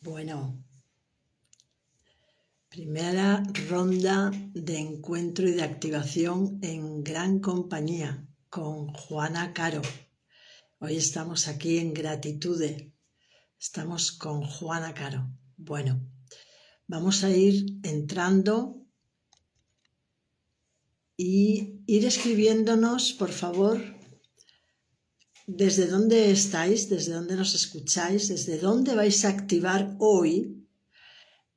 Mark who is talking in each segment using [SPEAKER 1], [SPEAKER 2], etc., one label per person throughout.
[SPEAKER 1] Bueno, primera ronda de encuentro y de activación en gran compañía con Juana Caro. Hoy estamos aquí en Gratitude. Estamos con Juana Caro. Bueno, vamos a ir entrando y ir escribiéndonos, por favor, desde dónde estáis, desde dónde nos escucháis, desde dónde vais a activar hoy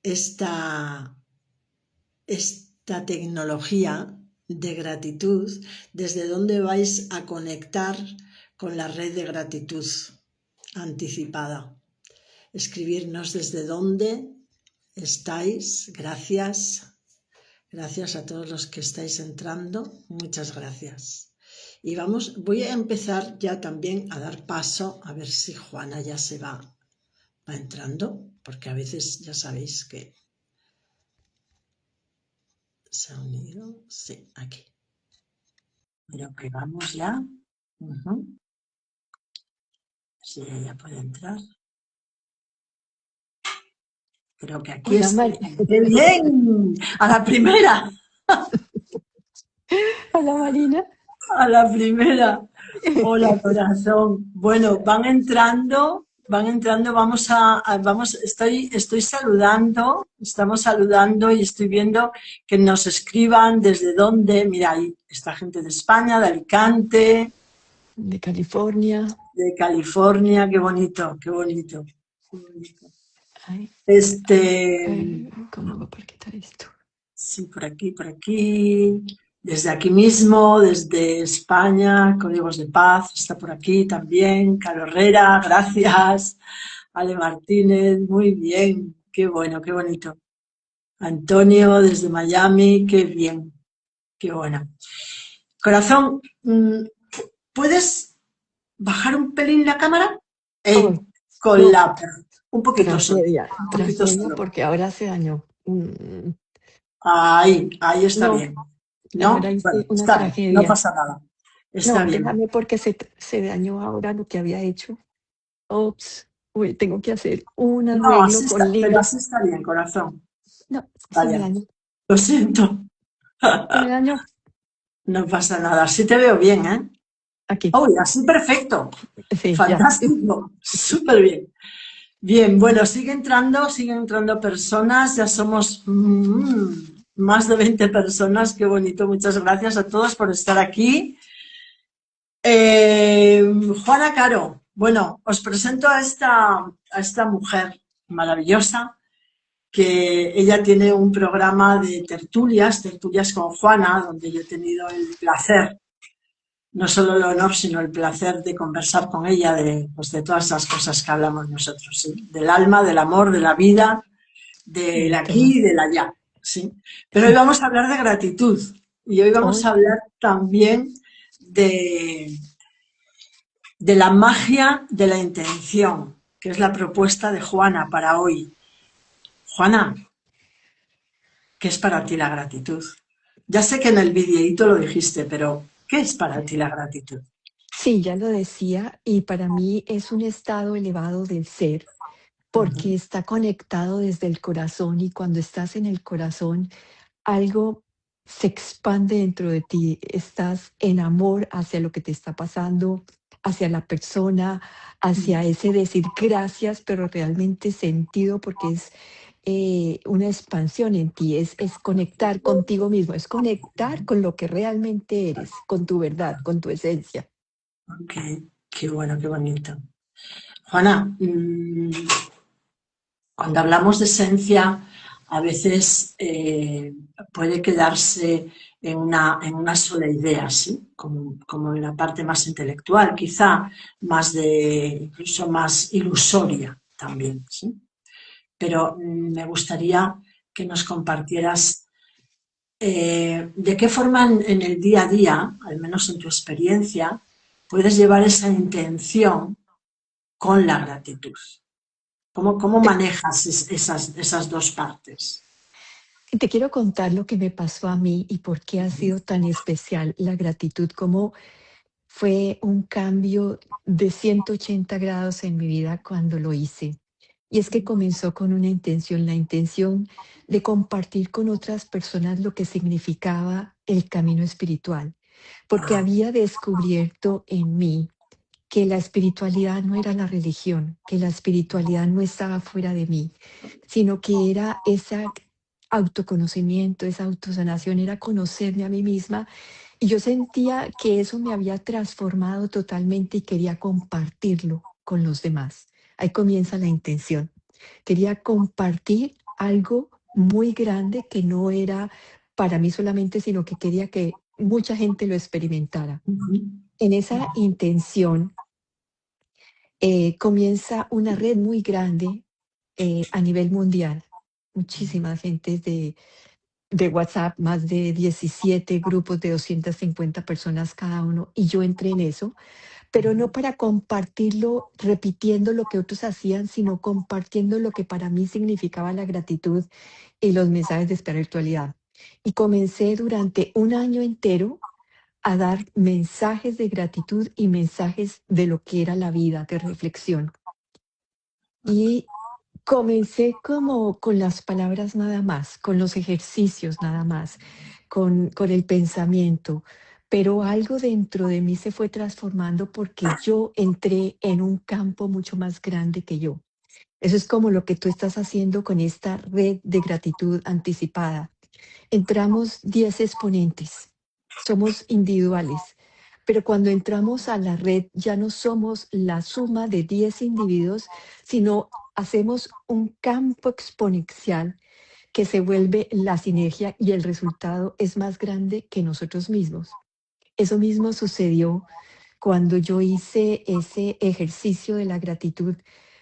[SPEAKER 1] esta tecnología de gratitud, desde dónde vais a conectar con la red de gratitud anticipada. Escribirnos desde dónde estáis. Gracias a todos los que estáis entrando, muchas gracias. Y voy a empezar ya también a dar paso, a ver si Juana ya se va entrando, porque a veces ya sabéis que se ha unido. Sí, aquí. Pero que vamos ya. Sí, ella puede entrar. Creo que aquí es. ¡Qué bien! ¡A la primera!
[SPEAKER 2] Hola, Marina.
[SPEAKER 1] A la primera. Hola, corazón. Bueno, van entrando, estoy saludando, estamos saludando y estoy viendo que nos escriban desde dónde. Mira, ahí está gente de España, de Alicante.
[SPEAKER 2] De California.
[SPEAKER 1] De California, qué bonito, qué bonito. Qué bonito.
[SPEAKER 2] Ay, ¿cómo va a parquear esto?
[SPEAKER 1] Sí, por aquí. Desde aquí mismo, desde España, Códigos de Paz, está por aquí también. Caro Herrera, gracias. Ale Martínez, muy bien. Qué bueno, qué bonito. Antonio, desde Miami, qué bien. Qué bueno. Corazón, ¿puedes bajar un pelín la cámara? Con
[SPEAKER 2] no,
[SPEAKER 1] la... Un poquito solo.
[SPEAKER 2] Tragedia, porque ahora se dañó.
[SPEAKER 1] Ahí está bien. ¿No?
[SPEAKER 2] Ahora hice
[SPEAKER 1] Bueno,
[SPEAKER 2] una
[SPEAKER 1] está
[SPEAKER 2] tragedia.
[SPEAKER 1] bien, no pasa nada. Está bien.
[SPEAKER 2] Déjame porque se dañó ahora lo que había hecho. Ops, uy, tengo que hacer un arreglo con libros.
[SPEAKER 1] Pero así está bien, corazón.
[SPEAKER 2] No,
[SPEAKER 1] Está
[SPEAKER 2] se me
[SPEAKER 1] bien.
[SPEAKER 2] dañó.
[SPEAKER 1] Lo siento.
[SPEAKER 2] Se me dañó.
[SPEAKER 1] No pasa nada. Sí te veo bien, ¿eh?
[SPEAKER 2] Aquí.
[SPEAKER 1] Uy, así perfecto.
[SPEAKER 2] Sí,
[SPEAKER 1] fantástico. Súper bien. Bien, bueno, siguen entrando personas. Ya somos más de 20 personas. Qué bonito. Muchas gracias a todos por estar aquí. Juana Caro. Bueno, os presento a esta mujer maravillosa, que ella tiene un programa de tertulias con Juana, donde yo he tenido el placer, no solo el honor, sino el placer de conversar con ella de todas esas cosas que hablamos nosotros, ¿sí? Del alma, del amor, de la vida, del aquí y del allá, ¿sí? Pero hoy vamos a hablar de gratitud y hoy vamos a hablar también de la magia de la intención, que es la propuesta de Juana para hoy. Juana, ¿qué es para ti la gratitud? Ya sé que en el videíto lo dijiste, pero ¿qué es para ti la gratitud?
[SPEAKER 2] Sí, ya lo decía, y para mí es un estado elevado del ser, porque está conectado desde el corazón, y cuando estás en el corazón, algo se expande dentro de ti. Estás en amor hacia lo que te está pasando, hacia la persona, hacia ese decir gracias, pero realmente sentido, porque es una expansión en ti, es conectar contigo mismo, es conectar con lo que realmente eres, con tu verdad, con tu esencia.
[SPEAKER 1] Ok, qué bueno, qué bonito. Juana, cuando hablamos de esencia, a veces puede quedarse en una sola idea, ¿sí? Como en la parte más intelectual, quizá incluso más ilusoria también, ¿sí? Pero me gustaría que nos compartieras de qué forma en el día a día, al menos en tu experiencia, puedes llevar esa intención con la gratitud. ¿Cómo manejas esas dos partes?
[SPEAKER 2] Te quiero contar lo que me pasó a mí y por qué ha sido tan especial la gratitud, como fue un cambio de 180 grados en mi vida cuando lo hice. Y es que comenzó con una intención, la intención de compartir con otras personas lo que significaba el camino espiritual, porque había descubierto en mí que la espiritualidad no era la religión, que la espiritualidad no estaba fuera de mí, sino que era ese autoconocimiento, esa autosanación, era conocerme a mí misma. Y yo sentía que eso me había transformado totalmente y quería compartirlo con los demás. Ahí comienza la intención. Quería compartir algo muy grande que no era para mí solamente, sino que quería que mucha gente lo experimentara. En esa intención comienza una red muy grande a nivel mundial. Muchísima gente de WhatsApp, más de 17 grupos de 250 personas cada uno, y yo entré en eso, pero no para compartirlo repitiendo lo que otros hacían, sino compartiendo lo que para mí significaba la gratitud y los mensajes de espiritualidad. Y comencé durante un año entero a dar mensajes de gratitud y mensajes de lo que era la vida, de reflexión. Y comencé como con las palabras nada más, con los ejercicios nada más, con el pensamiento, pero algo dentro de mí se fue transformando porque yo entré en un campo mucho más grande que yo. Eso es como lo que tú estás haciendo con esta red de gratitud anticipada. Entramos 10 exponentes, somos individuales, pero cuando entramos a la red ya no somos la suma de 10 individuos, sino hacemos un campo exponencial que se vuelve la sinergia y el resultado es más grande que nosotros mismos. Eso mismo sucedió cuando yo hice ese ejercicio de la gratitud,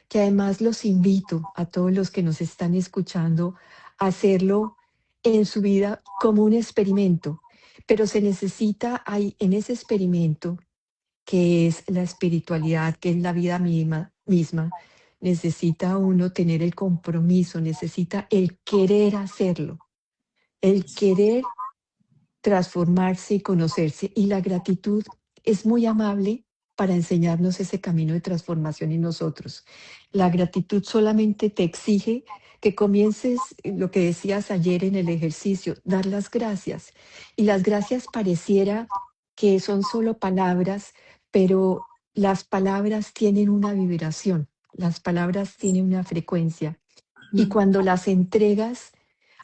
[SPEAKER 2] que además los invito a todos los que nos están escuchando a hacerlo en su vida como un experimento, pero se necesita ahí, en ese experimento, que es la espiritualidad, que es la vida misma, necesita uno tener el compromiso, necesita el querer hacerlo, el querer transformarse y conocerse. Y la gratitud es muy amable para enseñarnos ese camino de transformación en nosotros. La gratitud solamente te exige que comiences lo que decías ayer en el ejercicio, dar las gracias. Y las gracias pareciera que son solo palabras, pero las palabras tienen una vibración, las palabras tienen una frecuencia. Y cuando las entregas,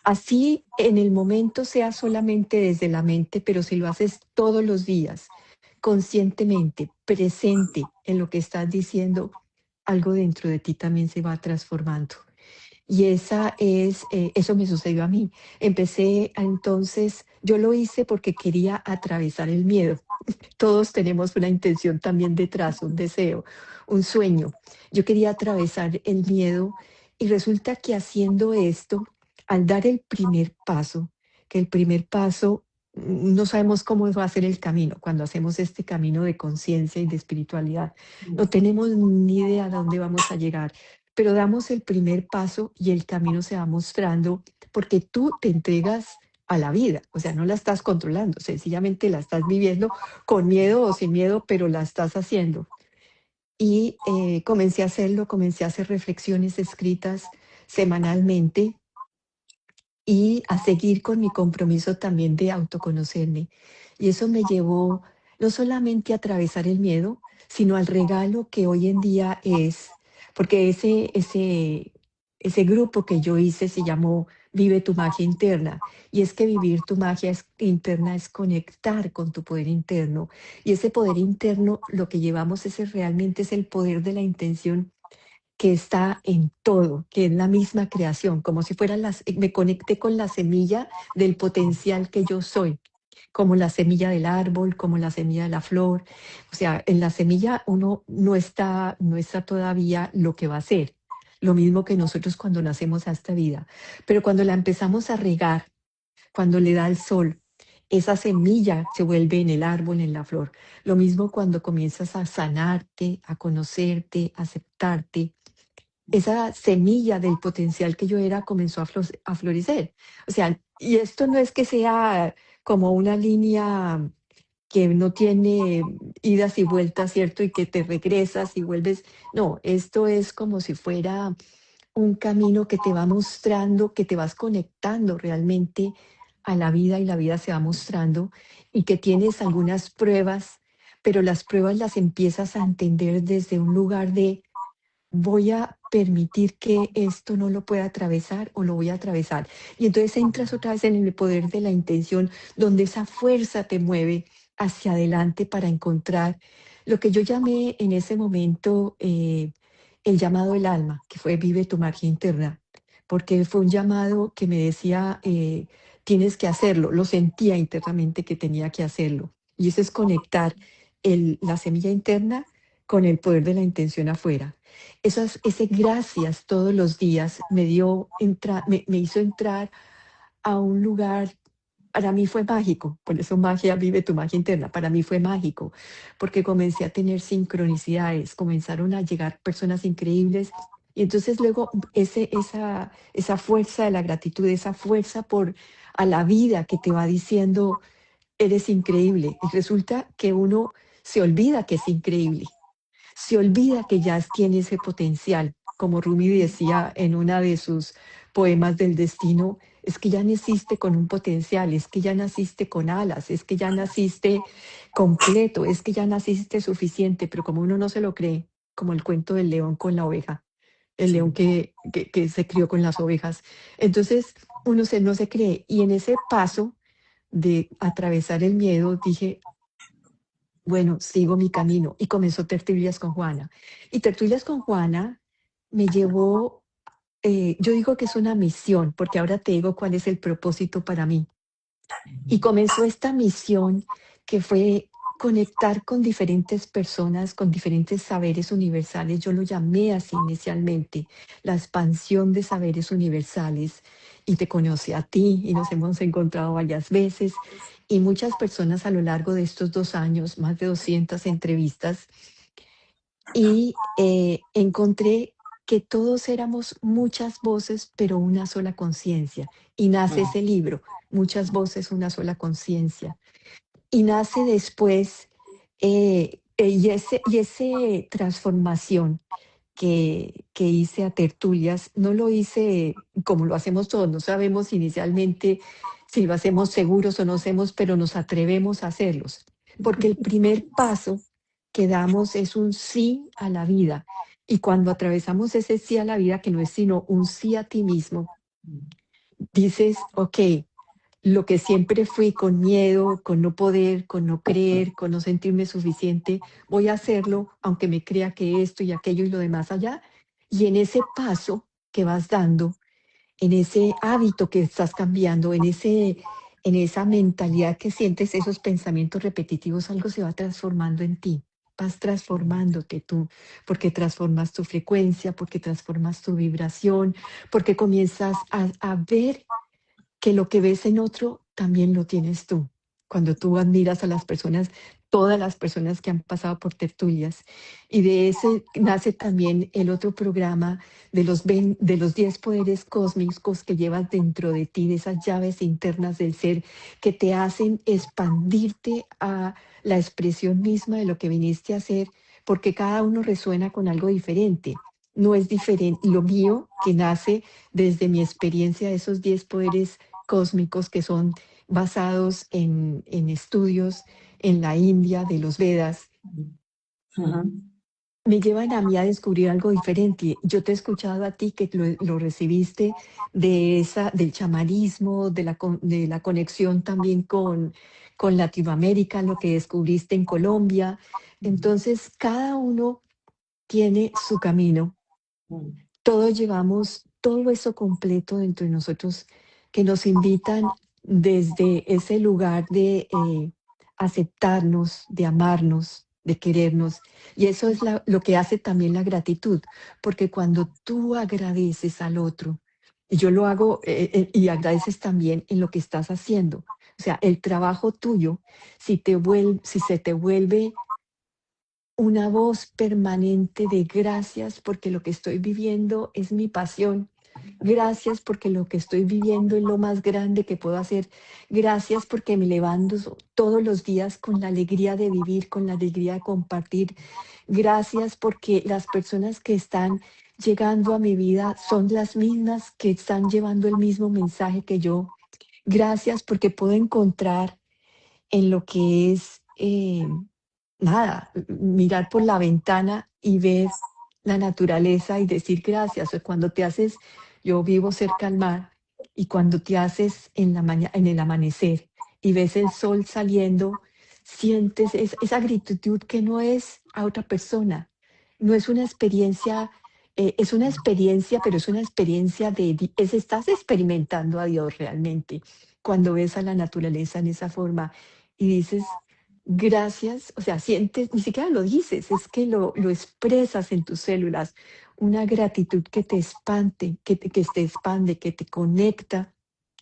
[SPEAKER 2] así en el momento sea solamente desde la mente, pero si lo haces todos los días, conscientemente, presente en lo que estás diciendo, algo dentro de ti también se va transformando. Y eso me sucedió a mí. Entonces, yo lo hice porque quería atravesar el miedo. Todos tenemos una intención también detrás, un deseo, un sueño. Yo quería atravesar el miedo y resulta que haciendo esto, al dar el primer paso, que el primer paso, no sabemos cómo va a ser el camino cuando hacemos este camino de conciencia y de espiritualidad. No tenemos ni idea de dónde vamos a llegar, pero damos el primer paso y el camino se va mostrando porque tú te entregas a la vida, o sea, no la estás controlando, sencillamente la estás viviendo con miedo o sin miedo, pero la estás haciendo. Y comencé a hacerlo, comencé a hacer reflexiones escritas semanalmente y a seguir con mi compromiso también de autoconocerme. Y eso me llevó no solamente a atravesar el miedo, sino al regalo que hoy en día es, porque ese grupo que yo hice se llamó Vive tu magia interna. Y es que vivir tu magia interna es conectar con tu poder interno. Y ese poder interno, lo que llevamos ese realmente es el poder de la intención que está en todo, que es la misma creación, como si fuera me conecté con la semilla del potencial que yo soy, como la semilla del árbol, como la semilla de la flor. O sea, en la semilla uno no está todavía lo que va a ser. Lo mismo que nosotros cuando nacemos a esta vida. Pero cuando la empezamos a regar, cuando le da el sol, esa semilla se vuelve en el árbol, en la flor. Lo mismo cuando comienzas a sanarte, a conocerte, a aceptarte, esa semilla del potencial que yo era comenzó a florecer. O sea, y esto no es que sea como una línea que no tiene idas y vueltas, ¿cierto? Y que te regresas y vuelves. No, esto es como si fuera un camino que te va mostrando, que te vas conectando realmente a la vida y la vida se va mostrando y que tienes algunas pruebas, pero las pruebas las empiezas a entender desde un lugar de voy a permitir que esto no lo pueda atravesar o lo voy a atravesar. Y entonces entras otra vez en el poder de la intención, donde esa fuerza te mueve hacia adelante para encontrar lo que yo llamé en ese momento el llamado del alma, que fue vive tu magia interna, porque fue un llamado que me decía, tienes que hacerlo, lo sentía internamente que tenía que hacerlo. Y eso es conectar la semilla interna con el poder de la intención afuera. Ese gracias todos los días me hizo entrar a un lugar, para mí fue mágico, por eso magia, vive tu magia interna, para mí fue mágico, porque comencé a tener sincronicidades, comenzaron a llegar personas increíbles y entonces luego esa fuerza de la gratitud, esa fuerza por a la vida que te va diciendo, eres increíble, y resulta que uno se olvida que es increíble, se olvida que ya tiene ese potencial. Como Rumi decía en una de sus poemas del destino, es que ya naciste con un potencial, es que ya naciste con alas, es que ya naciste completo, es que ya naciste suficiente, pero como uno no se lo cree, como el cuento del león con la oveja, el león que se crió con las ovejas. Entonces no se cree. Y en ese paso de atravesar el miedo, dije, bueno, sigo mi camino y comenzó Tertulias con Juana. Y Tertulias con Juana me llevó, yo digo que es una misión, porque ahora te digo cuál es el propósito para mí. Y comenzó esta misión que fue conectar con diferentes personas, con diferentes saberes universales. Yo lo llamé así inicialmente, la expansión de saberes universales. Y te conocí a ti y nos hemos encontrado varias veces. Y muchas personas a lo largo de estos 2 años, más de 200 entrevistas, y encontré que todos éramos muchas voces, pero una sola conciencia. Y nace ese libro, Muchas voces, una sola conciencia. Y nace después, y ese transformación que hice a Tertulias, no lo hice como lo hacemos todos, no sabemos inicialmente si lo hacemos seguros o no hacemos, pero nos atrevemos a hacerlos, porque el primer paso que damos es un sí a la vida, y cuando atravesamos ese sí a la vida, que no es sino un sí a ti mismo, dices, ok, lo que siempre fui con miedo, con no poder, con no creer, con no sentirme suficiente, voy a hacerlo aunque me crea que esto y aquello y lo demás allá. Y en ese paso que vas dando, en ese hábito que estás cambiando, en esa mentalidad que sientes, esos pensamientos repetitivos, algo se va transformando en ti. Vas transformándote tú, porque transformas tu frecuencia, porque transformas tu vibración, porque comienzas a ver que lo que ves en otro también lo tienes tú. Cuando tú admiras a las personas, todas las personas que han pasado por tertulias. Y de ese nace también el otro programa de los 10 poderes cósmicos que llevas dentro de ti, de esas llaves internas del ser que te hacen expandirte a la expresión misma de lo que viniste a hacer, porque cada uno resuena con algo diferente. No es diferente. Lo mío, que nace desde mi experiencia de esos 10 poderes cósmicos que son basados en estudios en la India de los Vedas, me llevan a mí a descubrir algo diferente. Yo te he escuchado a ti que lo recibiste del chamanismo, de la conexión también con Latinoamérica, lo que descubriste en Colombia. Entonces, cada uno tiene su camino. Todos llevamos todo eso completo dentro de nosotros que nos invitan desde ese lugar de aceptarnos, de amarnos, de querernos. Y eso es lo que hace también la gratitud, porque cuando tú agradeces al otro, y yo lo hago y agradeces también en lo que estás haciendo, o sea, el trabajo tuyo, si se te vuelve una voz permanente de gracias porque lo que estoy viviendo es mi pasión. Gracias porque lo que estoy viviendo es lo más grande que puedo hacer. Gracias porque me levanto todos los días con la alegría de vivir, con la alegría de compartir. Gracias porque las personas que están llegando a mi vida son las mismas que están llevando el mismo mensaje que yo. Gracias porque puedo encontrar en lo que es, nada, mirar por la ventana y ver la naturaleza y decir gracias. O cuando te haces, yo vivo cerca al mar, y cuando te haces en la en el amanecer y ves el sol saliendo, sientes esa gratitud que no es a otra persona, no es una experiencia, es una experiencia, pero es una experiencia estás experimentando a Dios realmente cuando ves a la naturaleza en esa forma y dices, gracias, o sea, sientes, ni siquiera lo dices, es que lo expresas en tus células, una gratitud que te espante, que te expande, que te conecta,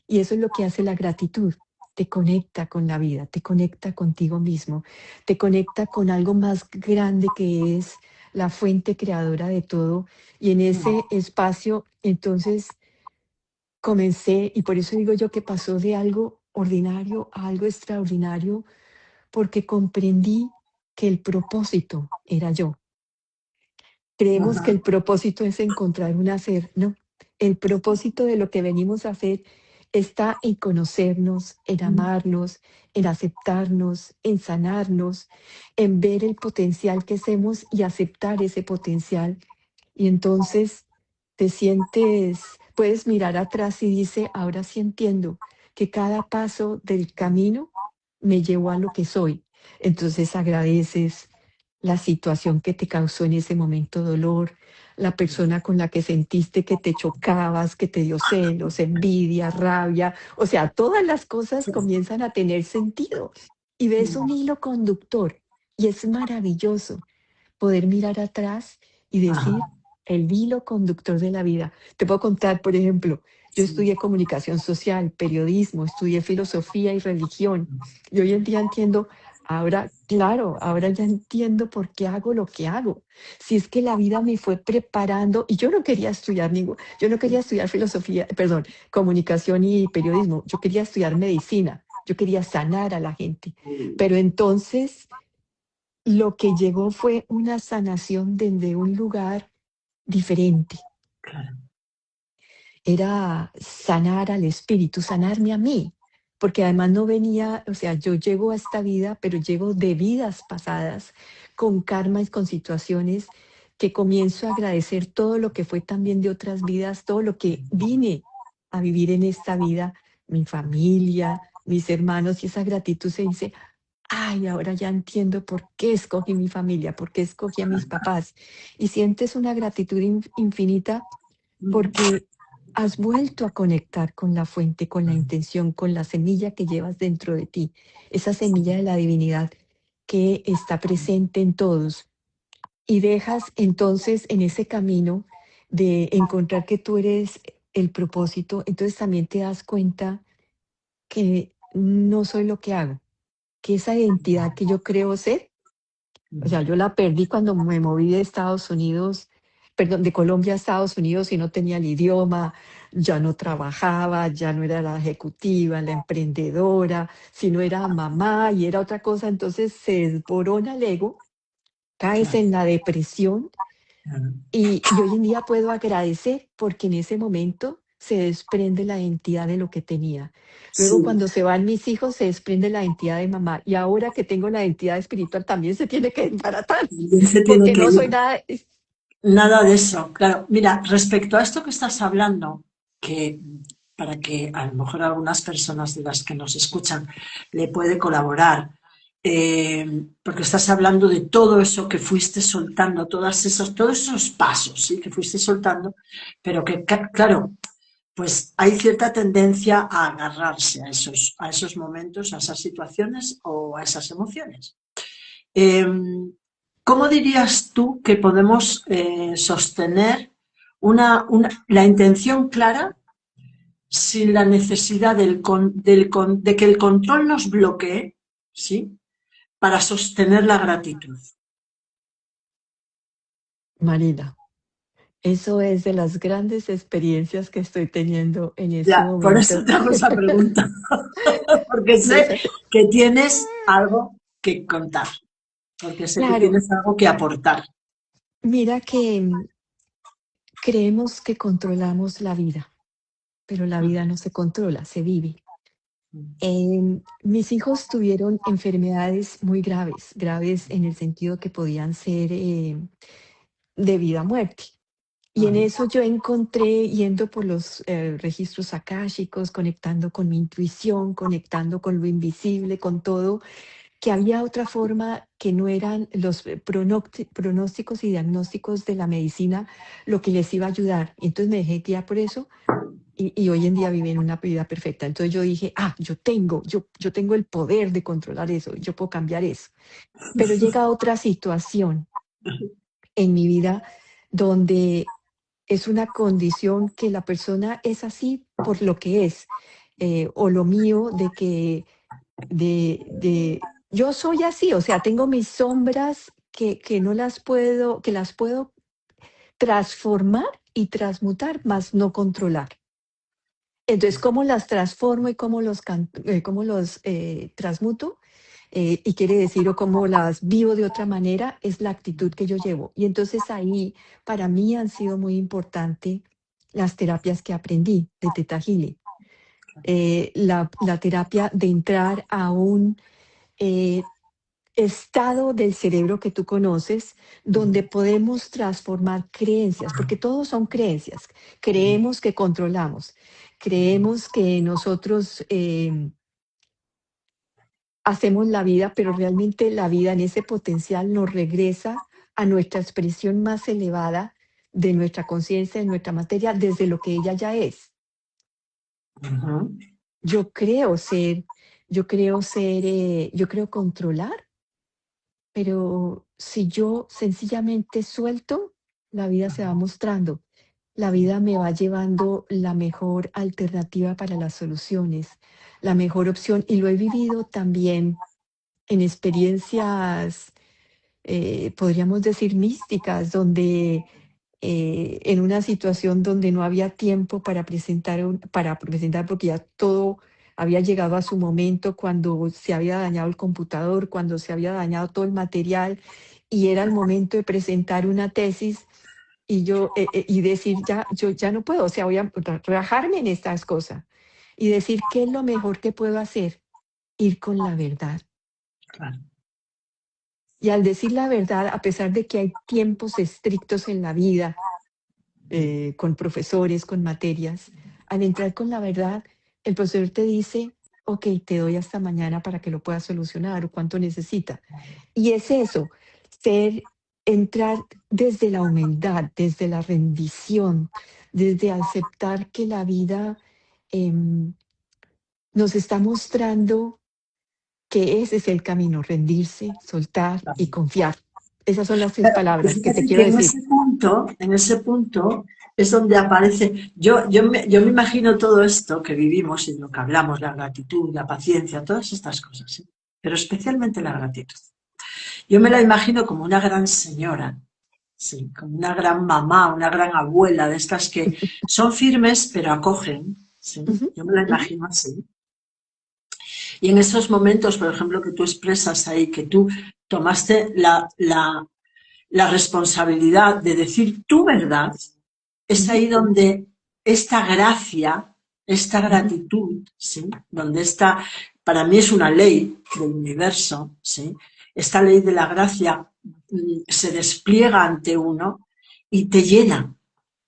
[SPEAKER 2] y eso es lo que hace la gratitud, te conecta con la vida, te conecta contigo mismo, te conecta con algo más grande que es la fuente creadora de todo, y en ese espacio, entonces, comencé, y por eso digo yo que pasó de algo ordinario a algo extraordinario, porque comprendí que el propósito era yo. Creemos que
[SPEAKER 1] Ajá.
[SPEAKER 2] el propósito es encontrar un hacer, no. El propósito de lo que venimos a hacer está en conocernos, en amarnos, en aceptarnos, en sanarnos, en ver el potencial que somos y aceptar ese potencial. Y entonces te sientes, puedes mirar atrás y dice, ahora sí entiendo que cada paso del camino me llevó a lo que soy. Entonces agradeces la situación que te causó en ese momento dolor, la persona con la que sentiste que te chocabas, que te dio celos, envidia, rabia, o sea, todas las cosas comienzan a tener sentido y ves un hilo conductor y es maravilloso poder mirar atrás y
[SPEAKER 1] Ajá.
[SPEAKER 2] decir el hilo conductor de la vida. Te puedo contar, por ejemplo, yo
[SPEAKER 1] Sí.
[SPEAKER 2] estudié comunicación social, periodismo, estudié filosofía y religión. Y hoy en día entiendo, ahora, claro, ahora ya entiendo por qué hago lo que hago. Si es que la vida me fue preparando y yo no quería estudiar yo no quería estudiar filosofía, perdón, comunicación y periodismo, yo quería estudiar medicina, yo quería sanar a la gente. Pero entonces lo que llegó fue una sanación desde un lugar diferente.
[SPEAKER 1] Claro.
[SPEAKER 2] Era sanar al espíritu, sanarme a mí, porque además no venía, o sea, yo llego a esta vida, pero llego de vidas pasadas, con karmas, con situaciones que comienzo a agradecer todo lo que fue también de otras vidas, todo lo que vine a vivir en esta vida, mi familia, mis hermanos, y esa gratitud se dice, ay, ahora ya entiendo por qué escogí mi familia, por qué escogí a mis papás. Y sientes una gratitud infinita porque has vuelto a conectar con la fuente, con la intención, con la semilla que llevas dentro de ti, esa semilla de la divinidad que está presente en todos. Y dejas entonces en ese camino de encontrar que tú eres el propósito, entonces también te das cuenta que no soy lo que hago, que esa identidad que yo creo ser, o sea, yo la perdí cuando me moví de Estados Unidos, perdón, de Colombia a Estados Unidos y no tenía el idioma, ya no trabajaba, ya no era la ejecutiva, la emprendedora, sino era mamá y era otra cosa, entonces se desborona el ego, caes
[SPEAKER 1] Claro.
[SPEAKER 2] en la depresión
[SPEAKER 1] Claro.
[SPEAKER 2] y hoy en día puedo agradecer porque en ese momento se desprende la identidad de lo que tenía. Luego
[SPEAKER 1] Sí.
[SPEAKER 2] cuando se van mis hijos se desprende la identidad de mamá y ahora que tengo la identidad espiritual también se tiene que desbaratar
[SPEAKER 1] También se tiene
[SPEAKER 2] porque
[SPEAKER 1] que
[SPEAKER 2] no soy
[SPEAKER 1] ir.
[SPEAKER 2] nada.
[SPEAKER 1] Nada de eso, claro. Mira, respecto a esto que estás hablando, que para que a lo mejor algunas personas de las que nos escuchan le puede colaborar, porque estás hablando de todo eso que fuiste soltando, todos esos pasos, ¿sí? Que fuiste soltando, pero que, claro, pues hay cierta tendencia a agarrarse a esos momentos, a esas situaciones o a esas emociones. Eh, ¿Cómo dirías tú que podemos sostener la intención clara sin la necesidad de que el control nos bloquee, ¿sí? Para sostener la gratitud?
[SPEAKER 2] Marina, eso es de las grandes experiencias que estoy teniendo en este
[SPEAKER 1] Ya, por eso
[SPEAKER 2] momento.
[SPEAKER 1] te hago esa pregunta, porque sé
[SPEAKER 2] Déjate.
[SPEAKER 1] que tienes algo que contar, porque sé que
[SPEAKER 2] Claro,
[SPEAKER 1] tienes algo que aportar.
[SPEAKER 2] mira que creemos que controlamos la vida, pero la vida no se controla, se vive. Mis hijos tuvieron enfermedades muy graves, graves en el sentido que podían ser de vida a muerte. Y en eso yo encontré, yendo por los registros akáshicos, conectando con mi intuición, conectando con lo invisible, con todo, que había otra forma que no eran los pronósticos y diagnósticos de la medicina lo que les iba a ayudar. Y entonces me dejé guiar por eso y hoy en día viven una vida perfecta. Entonces yo dije, yo tengo el poder de controlar eso, yo puedo cambiar eso. Pero llega otra situación en mi vida donde es una condición que la persona es así por lo que es, o lo mío yo soy así, o sea, tengo mis sombras que no las puedo, que las puedo transformar y transmutar, más no controlar. Entonces, ¿cómo las transformo y cómo los transmuto? Y quiere decir, o cómo las vivo de otra manera, es la actitud que yo llevo. Y entonces ahí, para mí han sido muy importantes las terapias que aprendí de Theta Healing. La terapia de entrar a un estado del cerebro que tú conoces, donde podemos transformar creencias, porque todos son creencias. Creemos que controlamos, creemos que nosotros hacemos la vida, pero realmente la vida en ese potencial nos regresa a nuestra expresión más elevada de nuestra conciencia, de nuestra materia, desde lo que ella ya es. Yo creo ser, yo creo controlar, pero si yo sencillamente suelto, la vida se va mostrando. La vida me va llevando la mejor alternativa para las soluciones, la mejor opción. Y lo he vivido también en experiencias, podríamos decir, místicas, donde en una situación donde no había tiempo para presentar, porque ya todo había llegado a su momento, cuando se había dañado el computador, cuando se había dañado todo el material, y era el momento de presentar una tesis, y decir, yo ya no puedo, o sea, voy a rajarme en estas cosas, y decir, ¿qué es lo mejor que puedo hacer? Ir con la verdad.
[SPEAKER 1] Claro.
[SPEAKER 2] Y al decir la verdad, a pesar de que hay tiempos estrictos en la vida, con profesores, con materias, al entrar con la verdad, el profesor te dice, ok, te doy hasta mañana para que lo puedas solucionar o cuánto necesita. Y es eso, entrar desde la humildad, desde la rendición, desde aceptar que la vida nos está mostrando que ese es el camino, rendirse, soltar y confiar. Esas son las 3
[SPEAKER 1] Pero
[SPEAKER 2] palabras que te
[SPEAKER 1] fíjate
[SPEAKER 2] quiero
[SPEAKER 1] que
[SPEAKER 2] decir.
[SPEAKER 1] en ese punto es donde aparece, yo me imagino todo esto que vivimos y lo que hablamos, la gratitud, la paciencia, todas estas cosas, ¿sí? Pero especialmente la gratitud. Yo me la imagino como una gran señora, sí, como una gran mamá, una gran abuela, de estas que son firmes pero acogen, ¿sí?
[SPEAKER 2] Ujú,
[SPEAKER 1] Yo me la
[SPEAKER 2] ujú.
[SPEAKER 1] imagino así. Y en esos momentos, por ejemplo, que tú expresas ahí, que tú tomaste la responsabilidad de decir tu verdad, es
[SPEAKER 2] Ujú,
[SPEAKER 1] ahí donde esta gracia, esta
[SPEAKER 2] ujú.
[SPEAKER 1] gratitud, ¿sí? Donde está, para mí es una ley del universo, ¿sí? Esta ley de la gracia se despliega ante uno y te llena.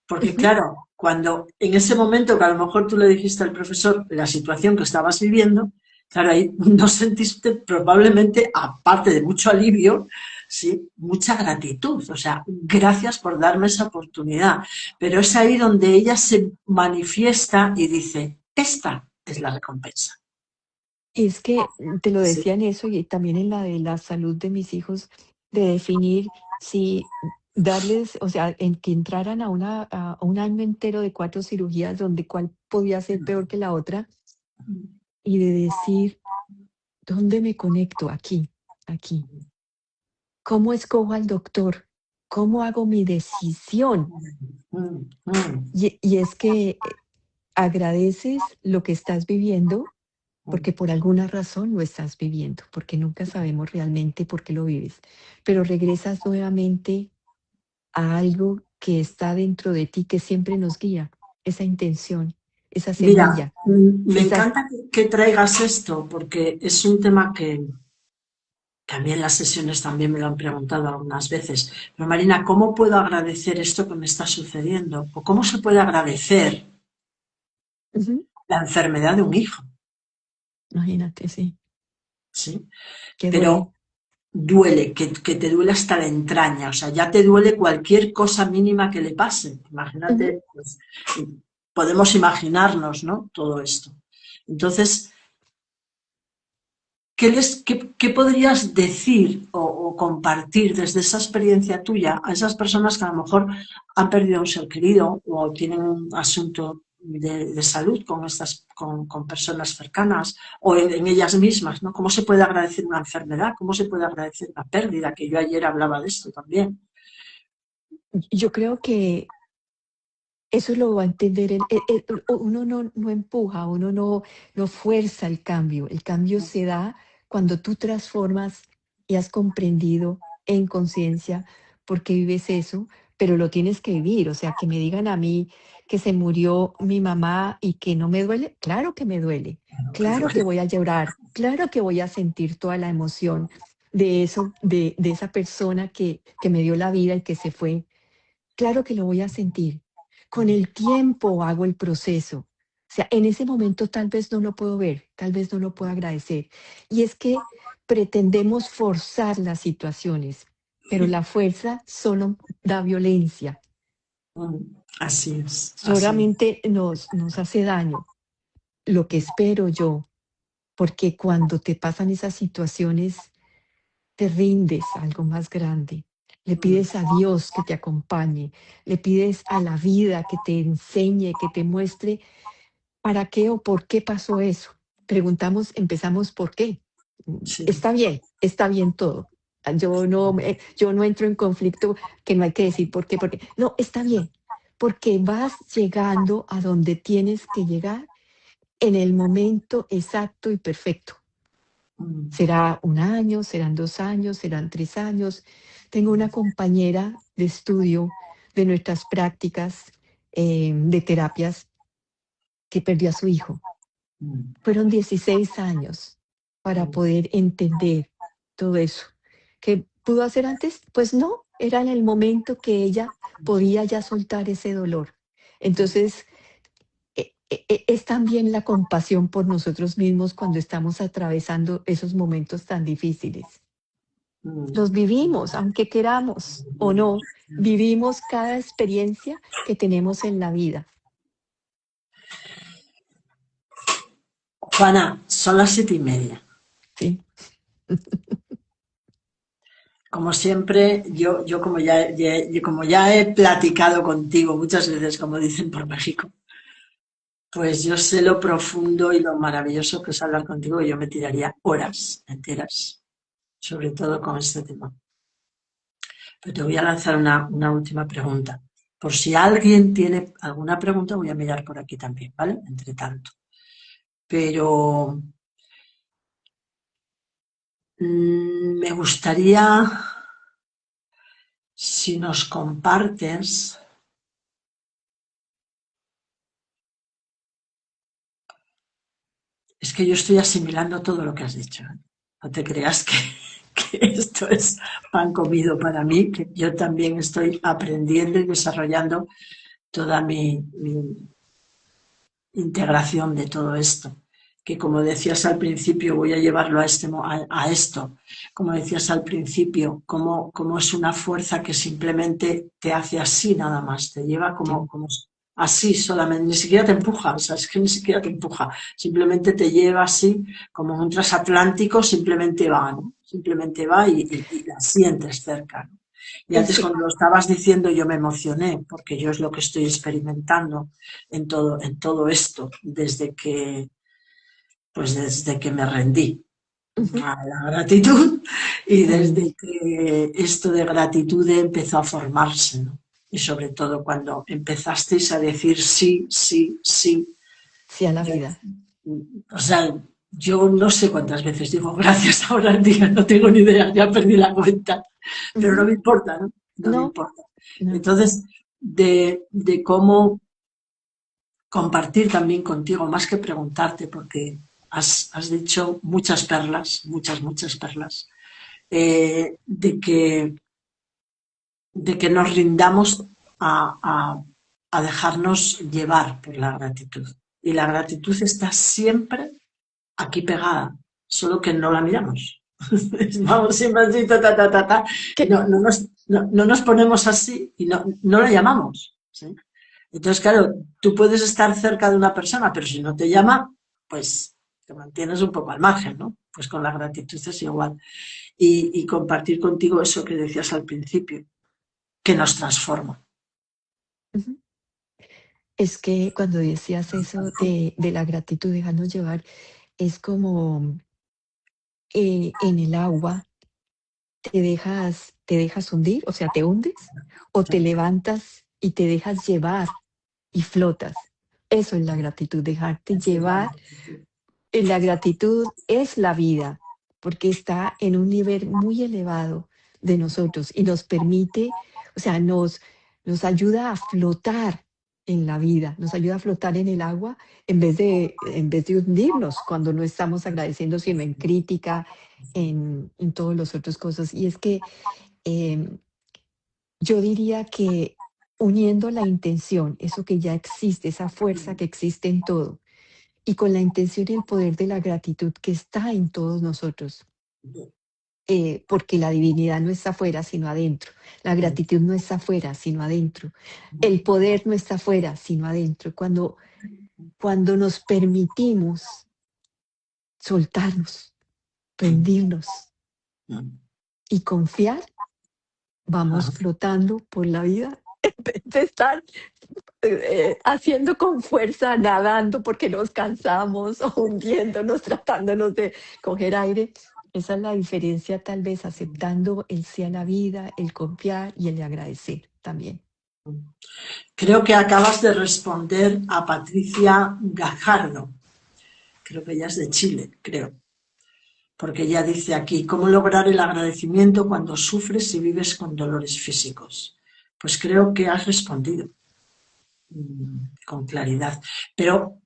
[SPEAKER 1] Porque
[SPEAKER 2] Ujú.
[SPEAKER 1] claro, cuando en ese momento que a lo mejor tú le dijiste al profesor la situación que estabas viviendo, claro, ahí no sentiste probablemente, aparte de mucho alivio, sí, mucha gratitud. O sea, gracias por darme esa oportunidad. Pero es ahí donde ella se manifiesta y dice, esta es la recompensa.
[SPEAKER 2] Y es que te lo
[SPEAKER 1] Sí.
[SPEAKER 2] decía en eso y también en la de la salud de mis hijos, de definir si darles, o sea, en que entraran a un año entero de 4 cirugías, donde cuál podía ser peor que la otra, y de decir, ¿dónde me conecto? Aquí, aquí. ¿Cómo escojo al doctor? ¿Cómo hago mi decisión?
[SPEAKER 1] Mm, mm,
[SPEAKER 2] Y es que agradeces lo que estás viviendo
[SPEAKER 1] mm.
[SPEAKER 2] porque por alguna razón lo estás viviendo, porque nunca sabemos realmente por qué lo vives, pero regresas nuevamente a algo que está dentro de ti, que siempre nos guía, esa intención, esa
[SPEAKER 1] Mira,
[SPEAKER 2] semilla,
[SPEAKER 1] me
[SPEAKER 2] esa...
[SPEAKER 1] encanta que traigas esto porque es un tema que a mí en las sesiones también me lo han preguntado algunas veces. Pero Marina, ¿cómo puedo agradecer esto que me está sucediendo? ¿O cómo se puede agradecer
[SPEAKER 2] Ujú,
[SPEAKER 1] la enfermedad de un hijo?
[SPEAKER 2] imagínate, sí,
[SPEAKER 1] ¿Sí?
[SPEAKER 2] que duele.
[SPEAKER 1] Pero duele, que te duele hasta la entraña, o sea, ya te duele cualquier cosa mínima que le pase.
[SPEAKER 2] Ujú.
[SPEAKER 1] Imagínate, pues, podemos imaginarnos, ¿no? Todo esto. Entonces, ¿qué podrías decir o compartir desde esa experiencia tuya a esas personas que a lo mejor han perdido a un ser querido o tienen un asunto de salud con personas cercanas o en ellas mismas, ¿no? ¿Cómo se puede agradecer una enfermedad? ¿Cómo se puede agradecer una pérdida? Que yo ayer hablaba de esto también.
[SPEAKER 2] Yo creo que eso lo va a entender, uno no empuja, uno no fuerza el cambio se da cuando tú transformas y has comprendido en conciencia por qué vives eso, pero lo tienes que vivir, o sea, que me digan a mí que se murió mi mamá y que no me duele, claro que me duele,
[SPEAKER 1] Bueno, que
[SPEAKER 2] claro que
[SPEAKER 1] duele.
[SPEAKER 2] voy a llorar, claro que voy a sentir toda la emoción de eso, de esa persona que me dio la vida y que se fue. Claro que lo voy a sentir. Con el tiempo hago el proceso. O sea, en ese momento tal vez no lo puedo ver, tal vez no lo puedo agradecer. Y es que pretendemos forzar las situaciones, pero la fuerza solo da violencia,
[SPEAKER 1] Así es, así es.
[SPEAKER 2] solamente nos hace daño. Lo que espero yo, porque cuando te pasan esas situaciones, te rindes a algo más grande. Le pides a Dios que te acompañe, le pides a la vida que te enseñe, que te muestre para qué o por qué pasó eso. Empezamos por qué.
[SPEAKER 1] Sí.
[SPEAKER 2] Está bien todo. Yo no entro en conflicto que no hay que decir por qué, porque no, está bien, porque vas llegando a donde tienes que llegar en el momento exacto y perfecto. Será un año, serán 2 años, serán 3 años. Tengo una compañera de estudio de nuestras prácticas de terapias que perdió a su hijo. Fueron 16 años para poder entender todo eso. ¿Qué pudo hacer antes? Pues no, era en el momento que ella podía ya soltar ese dolor. Entonces, es también la compasión por nosotros mismos cuando estamos atravesando esos momentos tan difíciles. Los vivimos, aunque queramos o no, vivimos cada experiencia que tenemos en la vida.
[SPEAKER 1] Juana, son las 7:30.
[SPEAKER 2] Sí.
[SPEAKER 1] Como siempre, yo como ya he platicado contigo muchas veces, como dicen por México, pues yo sé lo profundo y lo maravilloso que es hablar contigo y yo me tiraría horas enteras, sobre todo con este tema. Pero te voy a lanzar una última pregunta. Por si alguien tiene alguna pregunta, voy a mirar por aquí también, ¿vale? Entre tanto. Pero me gustaría, si nos compartes. Es que yo estoy asimilando todo lo que has dicho, ¿eh? No te creas que esto es pan comido para mí, que yo también estoy aprendiendo y desarrollando toda mi integración de todo esto. Que como decías al principio, voy a llevarlo a esto, como decías al principio, como es una fuerza que simplemente te hace así nada más, te lleva
[SPEAKER 2] Sí.
[SPEAKER 1] como así solamente, ni siquiera te empuja, o sea, es que ni siquiera te empuja, simplemente te lleva así, como un transatlántico, simplemente va, ¿no? Simplemente va y la sientes cerca, ¿no? Y
[SPEAKER 2] Es
[SPEAKER 1] antes
[SPEAKER 2] que
[SPEAKER 1] cuando lo estabas diciendo yo me emocioné, porque yo es lo que estoy experimentando en todo esto, desde que me rendí
[SPEAKER 2] ujú,
[SPEAKER 1] a la gratitud y
[SPEAKER 2] mm,
[SPEAKER 1] desde que esto de gratitud empezó a formarse, ¿no? Y sobre todo cuando empezasteis a decir sí, sí, sí.
[SPEAKER 2] sí a la
[SPEAKER 1] Yo,
[SPEAKER 2] vida.
[SPEAKER 1] o sea, yo no sé cuántas veces digo gracias ahora al día, no tengo ni idea, ya perdí la cuenta, pero no
[SPEAKER 2] Ujú.
[SPEAKER 1] me importa, ¿no? No me
[SPEAKER 2] No,
[SPEAKER 1] importa.
[SPEAKER 2] no.
[SPEAKER 1] Entonces, de cómo compartir también contigo, más que preguntarte, porque has dicho muchas perlas, muchas perlas, de que nos rindamos a dejarnos llevar por la gratitud. Y la gratitud está siempre aquí pegada, solo que no la miramos. Vamos siempre así, ta. Y
[SPEAKER 2] Que,
[SPEAKER 1] no nos ponemos así y no la llamamos. ¿Sí? Entonces, claro, tú puedes estar cerca de una persona, pero si no te llama, pues te mantienes un poco al margen, ¿no? Pues con la gratitud es igual. Y compartir contigo eso que decías al principio, que nos transforma.
[SPEAKER 2] ujú. Es que cuando decías eso de la gratitud, dejarnos llevar, es como en el agua te dejas hundir, o sea, te hundes, o te levantas y te dejas llevar y flotas. Eso es la gratitud, dejarte
[SPEAKER 1] Esa es la
[SPEAKER 2] llevar.
[SPEAKER 1] gratitud.
[SPEAKER 2] La gratitud es la vida, porque está en un nivel muy elevado de nosotros y nos permite, o sea, nos ayuda a flotar en la vida, nos ayuda a flotar en el agua en vez de hundirnos cuando no estamos agradeciendo, sino en crítica, en todas las otras cosas. Y es que em, yo diría que uniendo la intención, eso que ya existe, esa fuerza que existe en todo, y con la intención y el poder de la gratitud que está en todos nosotros, porque la divinidad no está afuera, sino adentro. La gratitud no está afuera, sino adentro. El poder no está afuera, sino adentro. Cuando nos permitimos soltarnos, rendirnos y confiar, vamos flotando por la vida en vez de estar haciendo con fuerza, nadando porque nos cansamos o hundiéndonos, tratándonos de coger aire. Esa es la diferencia, tal vez aceptando el sí a la vida, el confiar y el agradecer también.
[SPEAKER 1] Creo que acabas de responder a Patricia Gajardo. Creo que ella es de Chile, creo. Porque ella dice aquí, ¿cómo lograr el agradecimiento cuando sufres y vives con dolores físicos? Pues creo que has respondido con claridad. Pero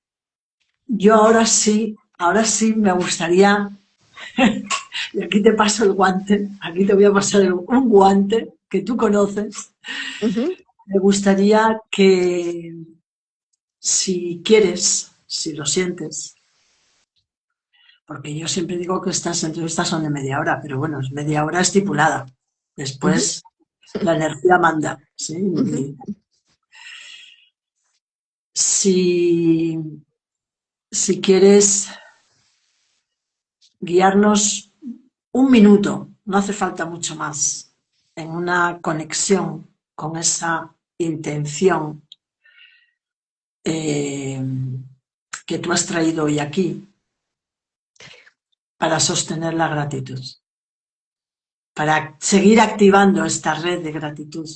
[SPEAKER 1] yo ahora sí me gustaría, y aquí te paso el guante, aquí te voy a pasar un guante que tú conoces.
[SPEAKER 2] Ujú,
[SPEAKER 1] Me gustaría que, si quieres, si lo sientes, porque yo siempre digo que estas entrevistas son de media hora, pero bueno, es media hora estipulada.
[SPEAKER 2] ujú,
[SPEAKER 1] Después la energía manda, ¿sí?
[SPEAKER 2] ujú.
[SPEAKER 1] Si, si quieres guiarnos un minuto, no hace falta mucho más, en una conexión con esa intención eh, que tú has traído hoy aquí para sostener la gratitud, para seguir activando esta red de gratitud.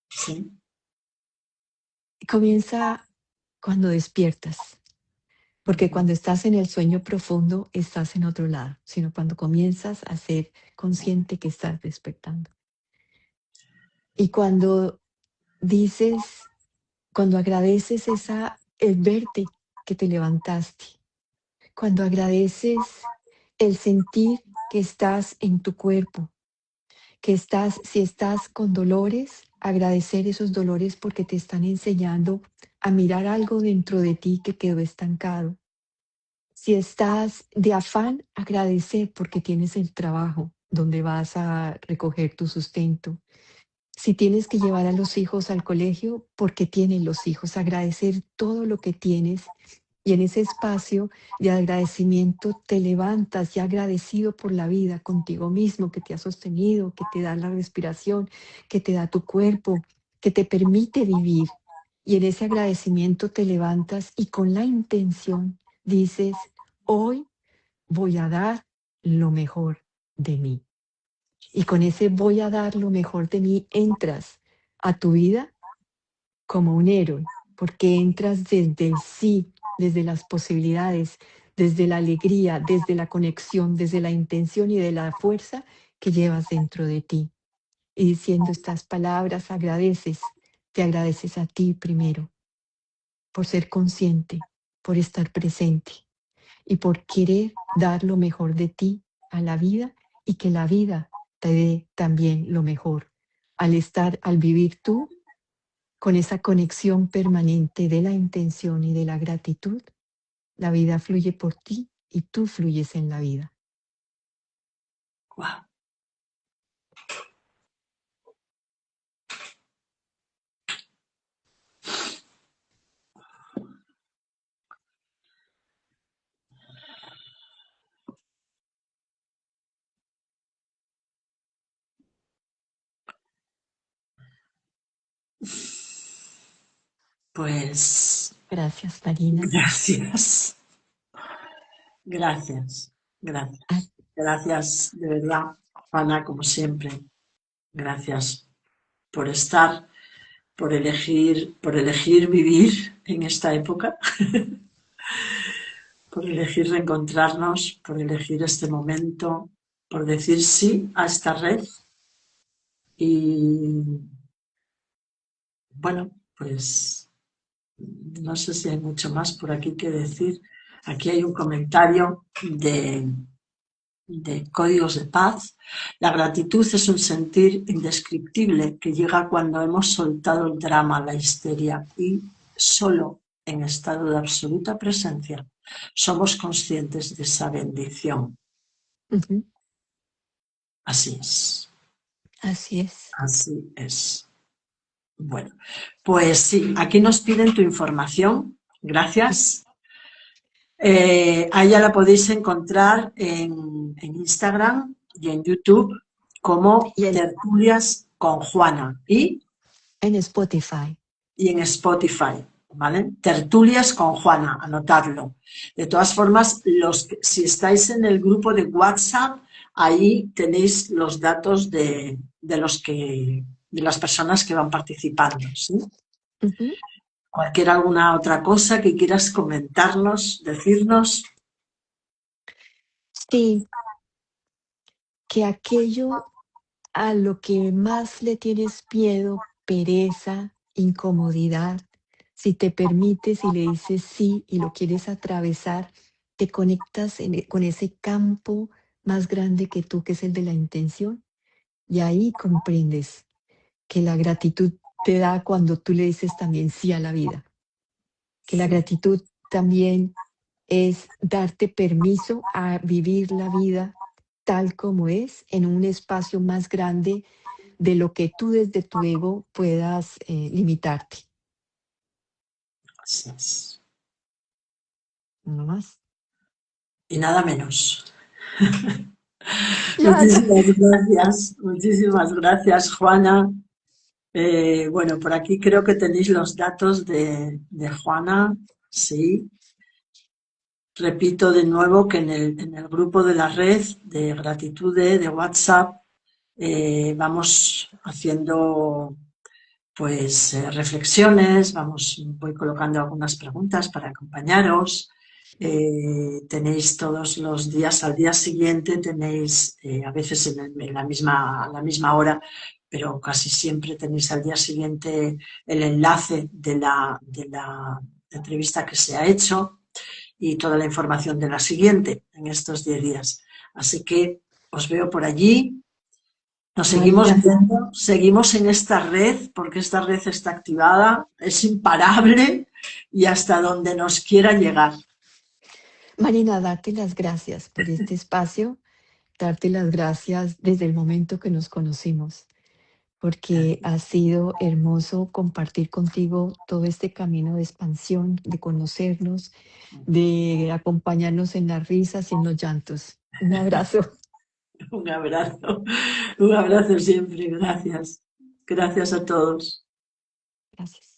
[SPEAKER 1] ¿Sí?
[SPEAKER 2] Comienza cuando despiertas, porque cuando estás en el sueño profundo estás en otro lado, sino cuando comienzas a ser consciente que estás despertando. Y cuando dices, cuando agradeces el verte que te levantaste, cuando agradeces el sentir que estás en tu cuerpo, si estás con dolores, agradecer esos dolores porque te están enseñando a mirar algo dentro de ti que quedó estancado. Si estás de afán, agradecer porque tienes el trabajo donde vas a recoger tu sustento. Si tienes que llevar a los hijos al colegio, porque tienen los hijos, agradecer todo lo que tienes. Y en ese espacio de agradecimiento te levantas ya agradecido por la vida contigo mismo que te ha sostenido, que te da la respiración, que te da tu cuerpo, que te permite vivir. Y en ese agradecimiento te levantas y con la intención dices, hoy voy a dar lo mejor de mí. Y con ese voy a dar lo mejor de mí, entras a tu vida como un héroe, porque entras desde el sí, desde las posibilidades, desde la alegría, desde la conexión, desde la intención y de la fuerza que llevas dentro de ti. Y diciendo estas palabras, agradeces te agradeces a ti primero por ser consciente, por estar presente y por querer dar lo mejor de ti a la vida y que la vida te dé también lo mejor. Al vivir tú con esa conexión permanente de la intención y de la gratitud, la vida fluye por ti y tú fluyes en la vida.
[SPEAKER 1] Wow. Pues
[SPEAKER 2] Gracias, Marina.
[SPEAKER 1] gracias, gracias,
[SPEAKER 2] A,
[SPEAKER 1] gracias. Gracias de verdad, Juana, como siempre. Gracias por estar, por elegir vivir en esta época, por elegir reencontrarnos, por elegir este momento, por decir sí a esta red. Y bueno, pues no sé si hay mucho más por aquí que decir. Aquí hay un comentario de Códigos de Paz. La gratitud es un sentir indescriptible que llega cuando hemos soltado el drama, la histeria y solo en estado de absoluta presencia somos conscientes de esa bendición.
[SPEAKER 2] Ujú.
[SPEAKER 1] Así es,
[SPEAKER 2] Así es.
[SPEAKER 1] así es. Bueno, pues sí, aquí nos piden tu información. Gracias. A ella la podéis encontrar en Instagram y en YouTube como
[SPEAKER 2] Y
[SPEAKER 1] Tertulias con Juana
[SPEAKER 2] en Spotify.
[SPEAKER 1] y en Spotify, ¿vale? Tertulias con Juana, anotadlo. De todas formas, si estáis en el grupo de WhatsApp, ahí tenéis los datos de las personas que van participando, ¿sí?
[SPEAKER 2] Ujú.
[SPEAKER 1] Alguna otra cosa que quieras comentarnos, decirnos.
[SPEAKER 2] Sí, que aquello a lo que más le tienes miedo, pereza, incomodidad, si te permites y le dices sí y lo quieres atravesar, te conectas con ese campo más grande que tú, que es el de la intención, y ahí comprendes que la gratitud te da cuando tú le dices también sí a la vida, que la gratitud también es darte permiso a vivir la vida tal como es en un espacio más grande de lo que tú desde tu ego puedas limitarte.
[SPEAKER 1] Así es.
[SPEAKER 2] No más.
[SPEAKER 1] Y nada menos.
[SPEAKER 2] Nada.
[SPEAKER 1] Muchísimas gracias, Juana. Bueno, por aquí creo que tenéis los datos de Juana, sí. Repito de nuevo que en el grupo de la red de gratitud de WhatsApp vamos haciendo pues reflexiones, voy colocando algunas preguntas para acompañaros. Tenéis todos los días, al día siguiente tenéis, a veces en la misma hora, pero casi siempre tenéis al día siguiente el enlace de la entrevista que se ha hecho y toda la información de la siguiente en estos 10 días. Así que os veo por allí. Nos seguimos
[SPEAKER 2] Marina,
[SPEAKER 1] viendo, seguimos en esta red, porque esta red está activada, es imparable y hasta donde nos quiera llegar.
[SPEAKER 2] Marina, darte las gracias por este espacio, darte las gracias desde el momento que nos conocimos, porque ha sido hermoso compartir contigo todo este camino de expansión, de conocernos, de acompañarnos en las risas y en los llantos. Un abrazo.
[SPEAKER 1] Un abrazo siempre, gracias. Gracias a todos.
[SPEAKER 2] Gracias.